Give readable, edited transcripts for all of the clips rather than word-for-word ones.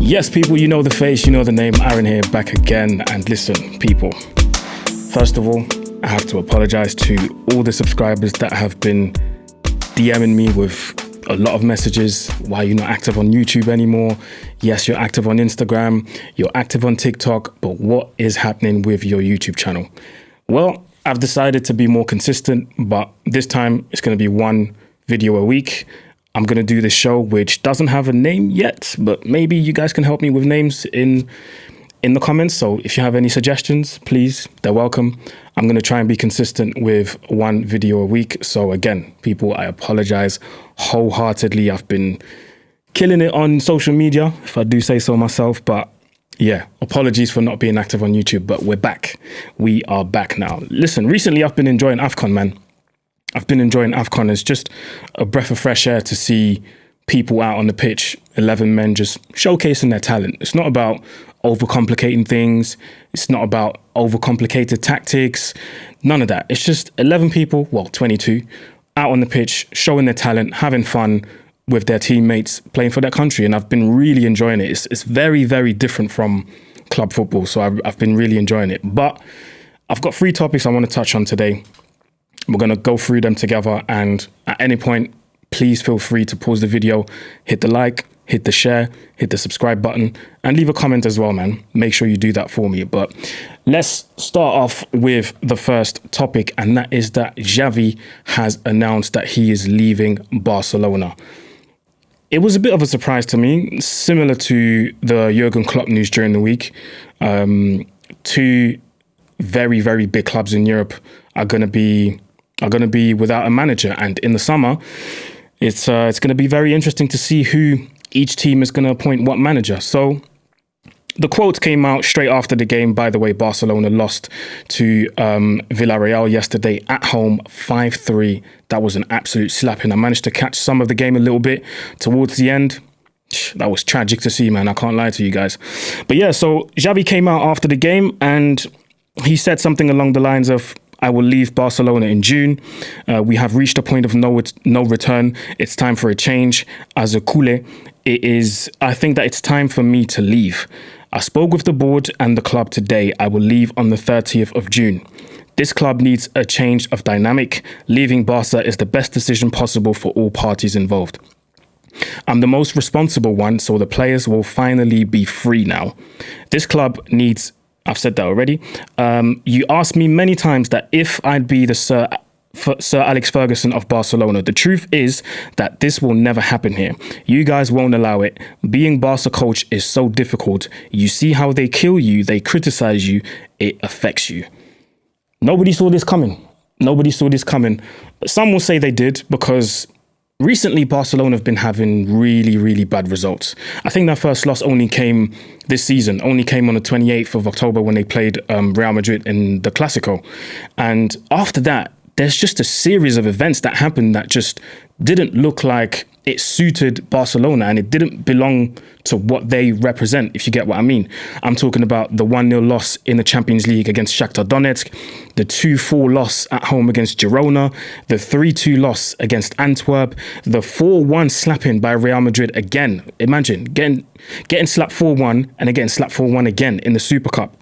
Yes, people, you know the face, you know the name. Aaron here, back again. And listen, people, first of all, I have to apologize to all the subscribers that have been DMing me with a lot of messages. Why you're not active on YouTube anymore? Yes, you're active on Instagram, you're active on TikTok, but what is happening with your YouTube channel? Well, I've decided to be more consistent, but this time it's going to be one video a week. I'm going to do this show, which doesn't have a name yet, but maybe you guys can help me with names in the comments. So if you have any suggestions, please, they're welcome. I'm going to try and be consistent with one video a week. So again, people, I apologize wholeheartedly. I've been killing it on social media, if I do say so myself, but yeah, apologies for not being active on YouTube, but we're back. We are back now. Listen, recently I've been enjoying AFCON, man. I've been enjoying AFCON. It's just a breath of fresh air to see people out on the pitch, 11 men just showcasing their talent. It's not about overcomplicating things. It's not about overcomplicated tactics. None of that. It's just 11 people, well, 22, out on the pitch, showing their talent, having fun with their teammates, playing for their country. And I've been really enjoying it. It's very, very different from club football. So I've been really enjoying it. But I've got 3 topics I want to touch on today. We're going to go through them together, and at any point, please feel free to pause the video, hit the like, hit the share, hit the subscribe button, and leave a comment as well, man. Make sure you do that for me. But let's start off with the first topic, and that is that Xavi has announced that he is leaving Barcelona. It was a bit of a surprise to me, similar to the Jurgen Klopp news during the week. 2 very, very big clubs in Europe are going to be without a manager, and in the summer it's going to be very interesting to see who each team is going to appoint what manager. So the quote came out straight after the game. By the way, Barcelona lost to Villarreal yesterday at home 5-3. That was an absolute slapping. I managed to catch some of the game a little bit towards the end. That was tragic to see, man. I can't lie to you guys. But yeah, so Xavi came out after the game and he said something along the lines of, I will leave Barcelona in June. We have reached a point of no return. It's time for a change. As a culé, I think that it's time for me to leave. I spoke with the board and the club today. I will leave on the 30th of June. This club needs a change of dynamic. Leaving Barca is the best decision possible for all parties involved. I'm the most responsible one, so the players will finally be free now. This club needs... I've said that already. You asked me many times that if I'd be the Sir Alex Ferguson of Barcelona. The truth is that this will never happen here. You guys won't allow it. Being Barca coach is so difficult. You see how they kill you, they criticize you, it affects you. Nobody saw this coming. Nobody saw this coming. Some will say they did because recently, Barcelona have been having really, really bad results. I think their first loss this season only came on the 28th of October when they played Real Madrid in the Clásico. And after that, there's just a series of events that happened that just didn't look like it suited Barcelona, and it didn't belong to what they represent, if you get what I mean. I'm talking about the 1-0 loss in the Champions League against Shakhtar Donetsk, the 2-4 loss at home against Girona, the 3-2 loss against Antwerp, the 4-1 slapping by Real Madrid again. Imagine getting slapped 4-1 and then getting slapped 4-1 again in the Super Cup.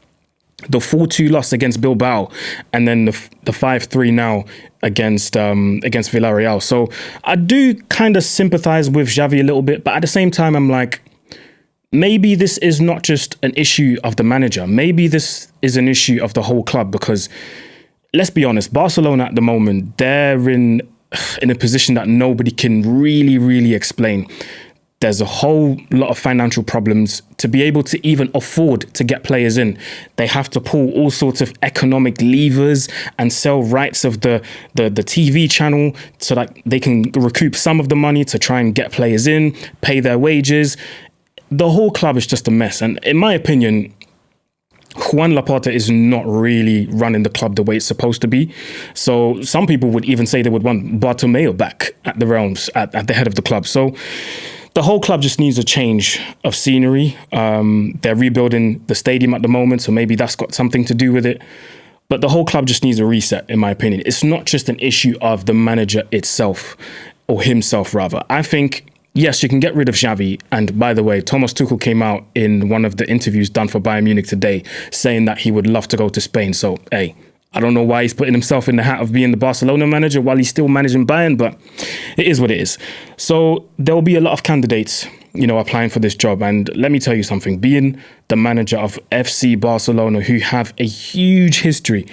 The 4-2 loss against Bilbao, and then the 5-3 now against Villarreal. So I do kind of sympathize with Xavi a little bit, but at the same time, I'm like, maybe this is not just an issue of the manager. Maybe this is an issue of the whole club, because let's be honest, Barcelona at the moment, they're in a position that nobody can really, really explain. There's a whole lot of financial problems. To be able to even afford to get players in, they have to pull all sorts of economic levers and sell rights of the TV channel so that they can recoup some of the money to try and get players in, pay their wages. The whole club is just a mess. And in my opinion, Juan Laporta is not really running the club the way it's supposed to be. So some people would even say they would want Bartomeu back at the realms, at the head of the club. So the whole club just needs a change of scenery. They're rebuilding the stadium at the moment, so maybe that's got something to do with it. But the whole club just needs a reset, in my opinion. It's not just an issue of the manager itself, or himself rather. I think yes, you can get rid of Xavi. And by the way, Thomas Tuchel came out in one of the interviews done for Bayern Munich today saying that he would love to go to Spain. So, hey, I don't know why he's putting himself in the hat of being the Barcelona manager while he's still managing Bayern, but it is what it is. So there'll be a lot of candidates, applying for this job. And let me tell you something, being the manager of FC Barcelona, who have a huge history,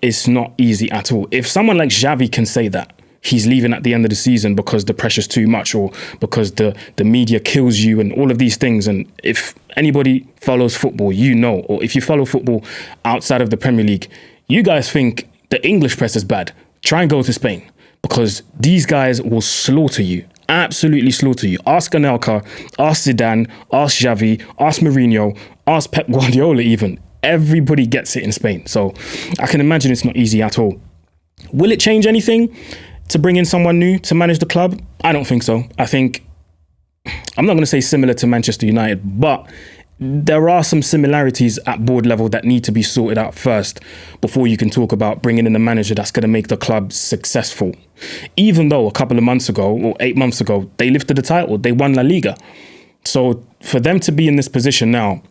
it's not easy at all. If someone like Xavi can say that, he's leaving at the end of the season because the pressure's too much or because the media kills you and all of these things. And if anybody follows football, or if you follow football outside of the Premier League, you guys think the English press is bad. Try and go to Spain because these guys will slaughter you, absolutely slaughter you. Ask Anelka, ask Zidane, ask Xavi, ask Mourinho, ask Pep Guardiola even. Everybody gets it in Spain. So I can imagine it's not easy at all. Will it change anything to bring in someone new to manage the club? I don't think so. I think, I'm not going to say similar to Manchester United, but there are some similarities at board level that need to be sorted out first before you can talk about bringing in a manager that's going to make the club successful. Even though a couple of months ago or 8 months ago, they lifted the title, they won La Liga. So for them to be in this position now,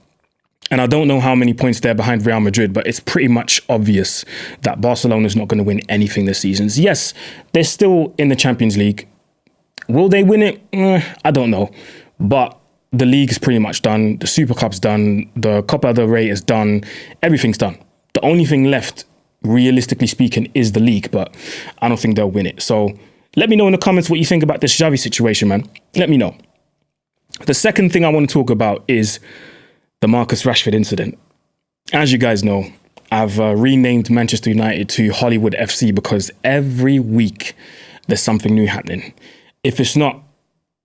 and I don't know how many points they're behind Real Madrid, but it's pretty much obvious that Barcelona is not going to win anything this season. Yes, they're still in the Champions League. Will they win it? I don't know. But the league is pretty much done. The Super Cup's done. The Copa del Rey is done. Everything's done. The only thing left, realistically speaking, is the league, but I don't think they'll win it. So let me know in the comments what you think about this Xavi situation, man. Let me know. The second thing I want to talk about is the Marcus Rashford incident. As you guys know, I've renamed Manchester United to Hollywood FC because every week there's something new happening. If it's not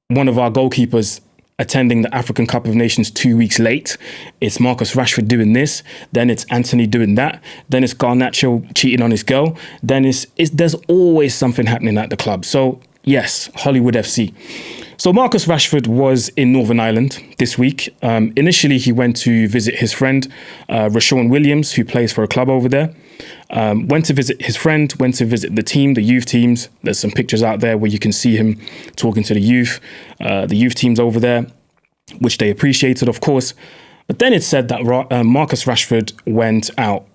one of our goalkeepers attending the African Cup of Nations 2 weeks late, it's Marcus Rashford doing this, then it's Anthony doing that, then it's Garnacho cheating on his girl, then there's always something happening at the club. So yes, Hollywood FC. So Marcus Rashford was in Northern Ireland this week. Initially, he went to visit his friend, Rashawn Williams, who plays for a club over there. Went to visit his friend, went to visit the team, the youth teams. There's some pictures out there where you can see him talking to the youth teams over there, which they appreciated, of course. But then it said that Marcus Rashford went out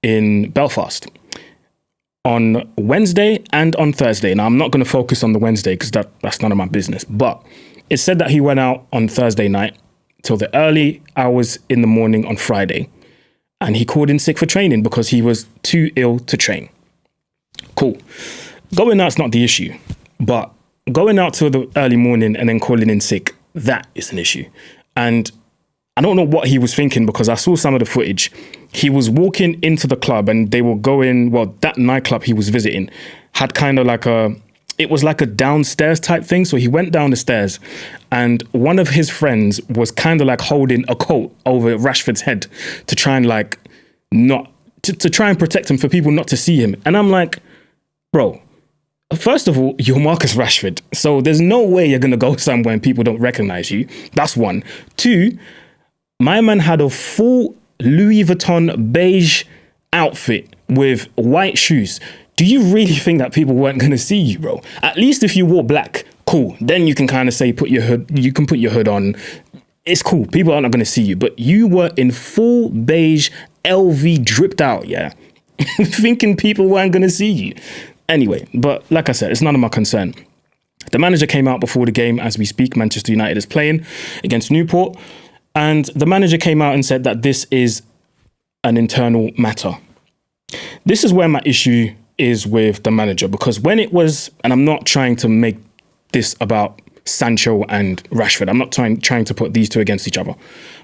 in Belfast on Wednesday and on Thursday. Now, I'm not going to focus on the Wednesday because that's none of my business. But it said that he went out on Thursday night till the early hours in the morning on Friday. And he called in sick for training because he was too ill to train. Cool. Going out's not the issue. But going out till the early morning and then calling in sick, that is an issue. And I don't know what he was thinking because I saw some of the footage. He was walking into the club and they were going, that nightclub he was visiting had kind of like it was like a downstairs type thing. So he went down the stairs and one of his friends was kind of like holding a coat over Rashford's head to try and to try and protect him for people not to see him. And I'm like, bro, first of all, you're Marcus Rashford. So there's no way you're going to go somewhere and people don't recognize you. That's one. Two, my man had a full Louis Vuitton beige outfit with white shoes. Do you really think that people weren't going to see you, bro? At least if you wore black, cool. Then you can kind of say, you can put your hood on. It's cool. People are not going to see you. But you were in full beige LV dripped out, yeah? Thinking people weren't going to see you. Anyway, but like I said, it's none of my concern. The manager came out before the game as we speak. Manchester United is playing against Newport. And the manager came out and said that this is an internal matter. This is where my issue is with the manager, because when it was, and I'm not trying to make this about Sancho and Rashford, I'm not trying to put these two against each other.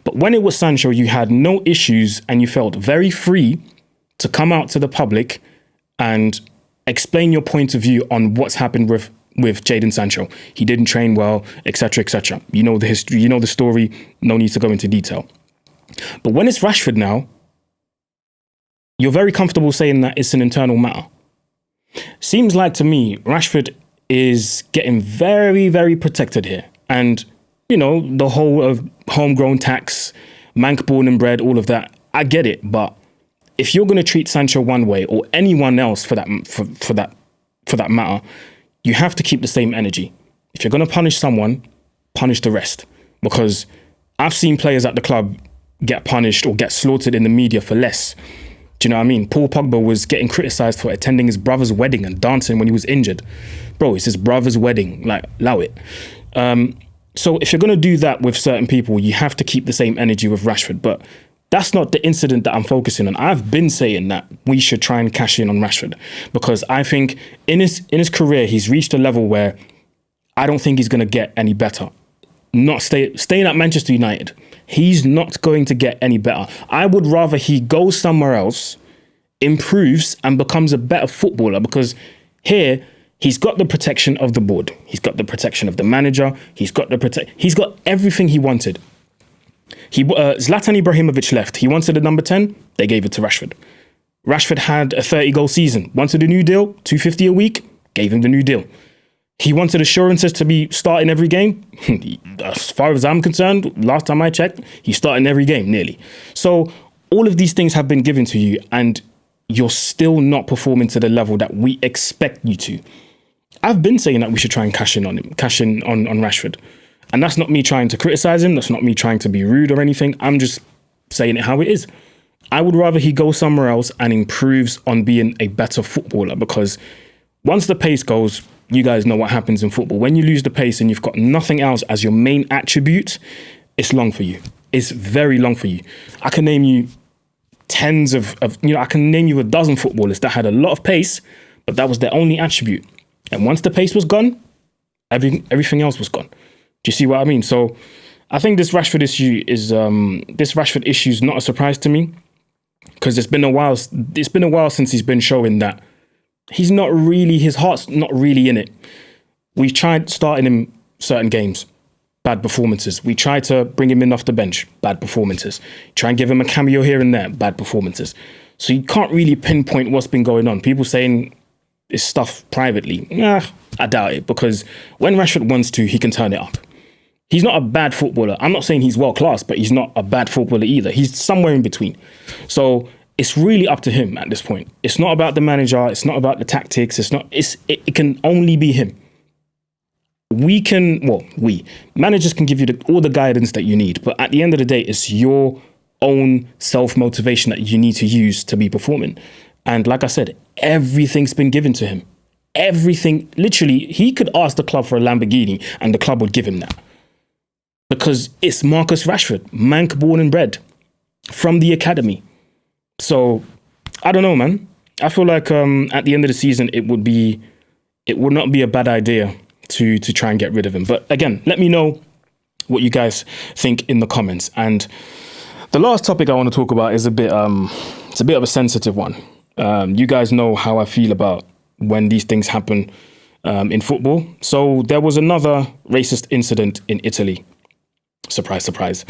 But when it was Sancho, you had no issues and you felt very free to come out to the public and explain your point of view on what's happened with Jadon Sancho. He didn't train well, etc., etc. You know the history, you know the story, no need to go into detail. But when it's Rashford now, you're very comfortable saying that it's an internal matter. Seems like to me, Rashford is getting very, very protected here. And, you know, the whole of homegrown tax, Manc born and bred, all of that, I get it. But if you're going to treat Sancho one way or anyone else for that matter, you have to keep the same energy. If you're going to punish someone, punish the rest. Because I've seen players at the club get punished or get slaughtered in the media for less. Do you know what I mean? Paul Pogba was getting criticised for attending his brother's wedding and dancing when he was injured. Bro, it's his brother's wedding. Like, allow it. So if you're going to do that with certain people, you have to keep the same energy with Rashford. But that's not the incident that I'm focusing on. I've been saying that we should try and cash in on Rashford, because I think in his career, he's reached a level where I don't think he's going to get any better. Not staying at Manchester United, he's not going to get any better. I would rather he goes somewhere else, improves and becomes a better footballer, because here he's got the protection of the board. He's got the protection of the manager. He's got everything he wanted. Zlatan Ibrahimovic left. He wanted a number 10. They gave it to Rashford. Rashford had a 30-goal season. Wanted a new deal, 250 a week. Gave him the new deal. He wanted assurances to be starting every game. As far as I'm concerned, last time I checked, he's starting every game, nearly. So all of these things have been given to you, and you're still not performing to the level that we expect you to. I've been saying that we should try and cash in on Rashford. And that's not me trying to criticize him. That's not me trying to be rude or anything. I'm just saying it how it is. I would rather he go somewhere else and improves on being a better footballer, because once the pace goes, you guys know what happens in football. When you lose the pace and you've got nothing else as your main attribute, it's long for you. It's very long for you. I can name you I can name you a dozen footballers that had a lot of pace, but that was their only attribute. And once the pace was gone, everything else was gone. Do you see what I mean? So I think this Rashford issue is not a surprise to me, because it's been a while since he's been showing that his heart's not really in it. We've tried starting him certain games, bad performances. We tried to bring him in off the bench, bad performances. Try and give him a cameo here and there, bad performances. So you can't really pinpoint what's been going on. People saying it's stuff privately. I doubt it, because when Rashford wants to, he can turn it up. He's not a bad footballer. I'm not saying he's world class, but he's not a bad footballer either. He's somewhere in between. So it's really up to him at this point. It's not about the manager. It's not about the tactics. It can only be him. Managers can give you all the guidance that you need, but at the end of the day, it's your own self-motivation that you need to use to be performing. And like I said, everything's been given to him. Everything, literally, he could ask the club for a Lamborghini and the club would give him that. Because it's Marcus Rashford, Manc born and bred, from the academy. So, I don't know, man. I feel like at the end of the season, it would not be a bad idea to try and get rid of him. But again, let me know what you guys think in the comments. And the last topic I want to talk about is it's a bit of a sensitive one. You guys know how I feel about when these things happen in football. So there was another racist incident in Italy. Surprise, surprise.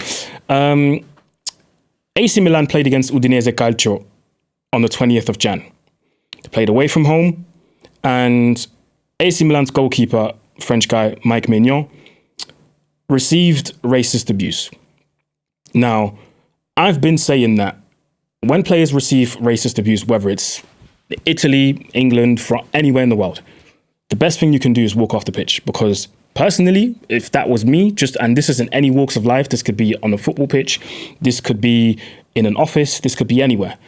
AC Milan played against Udinese Calcio on the 20th of Jan. They played away from home, and AC Milan's goalkeeper, French guy Mike Maignan, received racist abuse. Now, I've been saying that when players receive racist abuse, whether it's Italy, England, anywhere in the world, the best thing you can do is walk off the pitch, because personally, if that was me, and this isn't any walks of life, this could be on a football pitch, this could be in an office, this could be anywhere.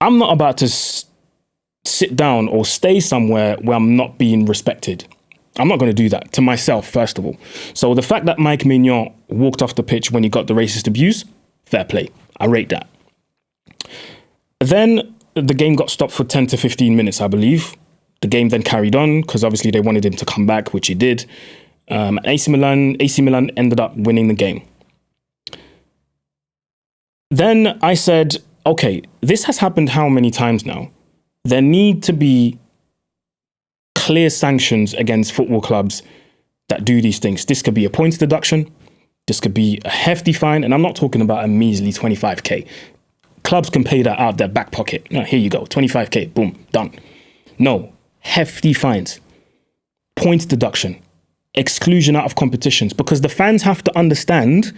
I'm not about to sit down or stay somewhere where I'm not being respected. I'm not going to do that to myself, first of all. So the fact that Mike Maignan walked off the pitch when he got the racist abuse, fair play. I rate that. Then the game got stopped for 10 to 15 minutes, I believe. The game then carried on because obviously they wanted him to come back, which he did. AC Milan ended up winning the game. Then I said, okay, this has happened how many times now? There need to be clear sanctions against football clubs that do these things. This could be a points deduction. This could be a hefty fine. And I'm not talking about a measly 25k. Clubs can pay that out of their back pocket. No, here you go, 25k, boom, done. No, hefty fines, points deduction, exclusion out of competitions, because the fans have to understand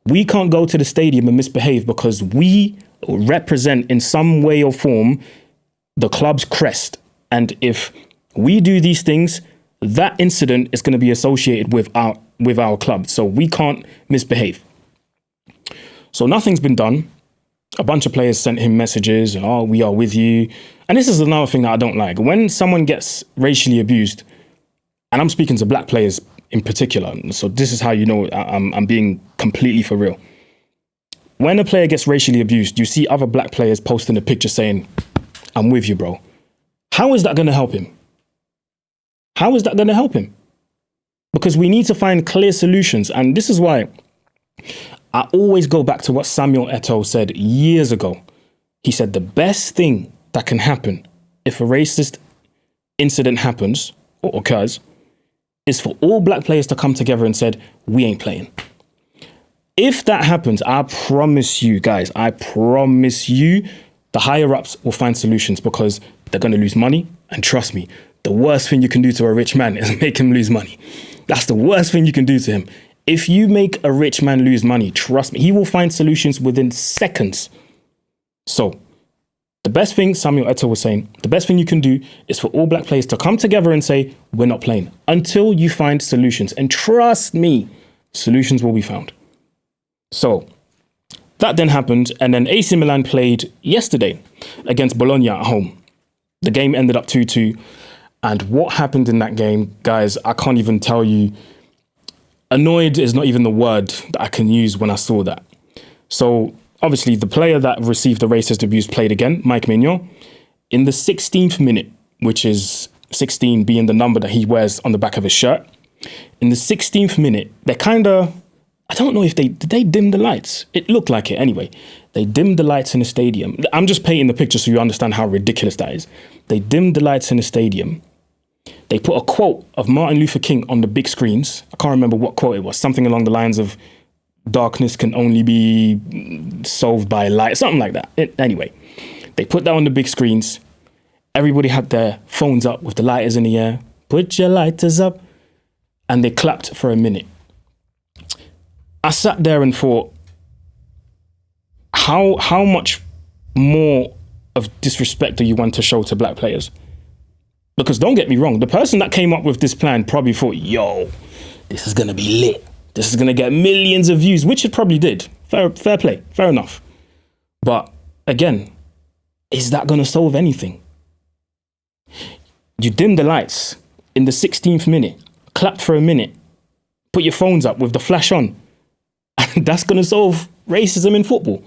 we can't go to the stadium and misbehave because we represent in some way or form the club's crest. And if we do these things, that incident is going to be associated with our with our club. So we can't misbehave. So nothing's been done. A bunch of players sent him messages and, oh, we are with you. And this is another thing that I don't like. When someone gets racially abused, and I'm speaking to black players in particular, so this is how you know I'm being completely for real. When a player gets racially abused, you see other black players posting a picture saying, I'm with you, bro. How is that going to help him? How is that going to help him? Because we need to find clear solutions. And this is why I always go back to what Samuel Eto'o said years ago. He said the best thing that can happen if a racist incident happens or occurs is for all black players to come together and said, we ain't playing. If that happens, I promise you guys, I promise you, the higher ups will find solutions because they're going to lose money. And trust me, the worst thing you can do to a rich man is make him lose money. That's the worst thing you can do to him. If you make a rich man lose money, trust me, he will find solutions within seconds. So the best thing Samuel Eto'o was saying, the best thing you can do is for all black players to come together and say, we're not playing until you find solutions. And trust me, solutions will be found. So that then happened. And then AC Milan played yesterday against Bologna at home. The game ended up 2-2. And what happened in that game, guys, I can't even tell you. Annoyed is not even the word that I can use when I saw that. So obviously the player that received the racist abuse played again, Mike Maignan, in the 16th minute, which is 16 being the number that he wears on the back of his shirt. In the 16th minute, they kind of, I don't know if did they dim the lights? It looked like it anyway. They dimmed the lights in the stadium. I'm just painting the picture so you understand how ridiculous that is. They dimmed the lights in the stadium. They put a quote of Martin Luther King on the big screens. I can't remember what quote it was. Something along the lines of darkness can only be solved by light. Something like that. Anyway, they put that on the big screens. Everybody had their phones up with the lighters in the air. Put your lighters up. And they clapped for a minute. I sat there and thought, how much more of disrespect do you want to show to black players? Because don't get me wrong, the person that came up with this plan probably thought, yo, this is going to be lit. This is going to get millions of views, which it probably did. Fair play, fair enough. But again, is that going to solve anything? You dim the lights in the 16th minute, clap for a minute, put your phones up with the flash on, and that's going to solve racism in football.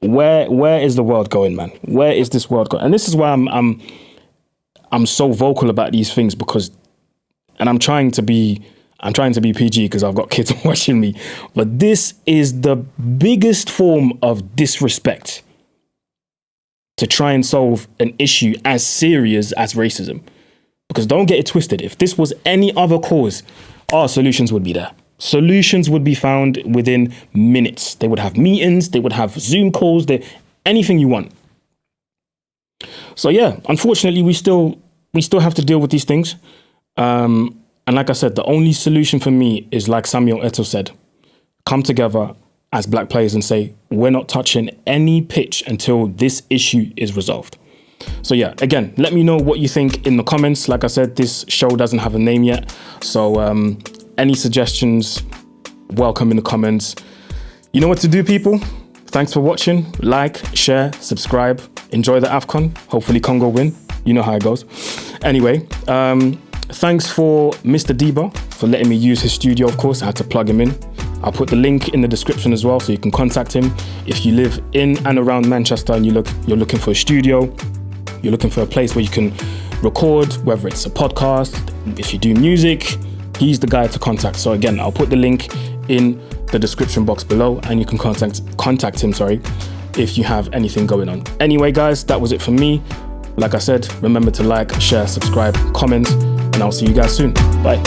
Where is the world going, man? Where is this world going? And this is why I'm so vocal about these things because, and I'm trying to be PG because I've got kids watching me, but this is the biggest form of disrespect to try and solve an issue as serious as racism. Because don't get it twisted. If this was any other cause, our solutions would be there. Solutions would be found within minutes. They would have meetings, they would have Zoom calls, anything you want. So yeah, unfortunately, we still have to deal with these things. And like I said, the only solution for me is like Samuel Eto'o said, come together as black players and say, we're not touching any pitch until this issue is resolved. So yeah, again, let me know what you think in the comments. Like I said, this show doesn't have a name yet. So any suggestions, welcome in the comments. You know what to do, people. Thanks for watching. Like, share, subscribe. Enjoy the AFCON. Hopefully Congo win. You know how it goes. Anyway, thanks for Mr. Deba for letting me use his studio, of course. I had to plug him in. I'll put the link in the description as well so you can contact him. If you live in and around Manchester and you're looking for a studio, you're looking for a place where you can record, whether it's a podcast, if you do music, he's the guy to contact. So again, I'll put the link in the description box below and you can contact him, if you have anything going on. Anyway, guys, that was it for me. Like I said, remember to like, share, subscribe, comment, and I'll see you guys soon. Bye.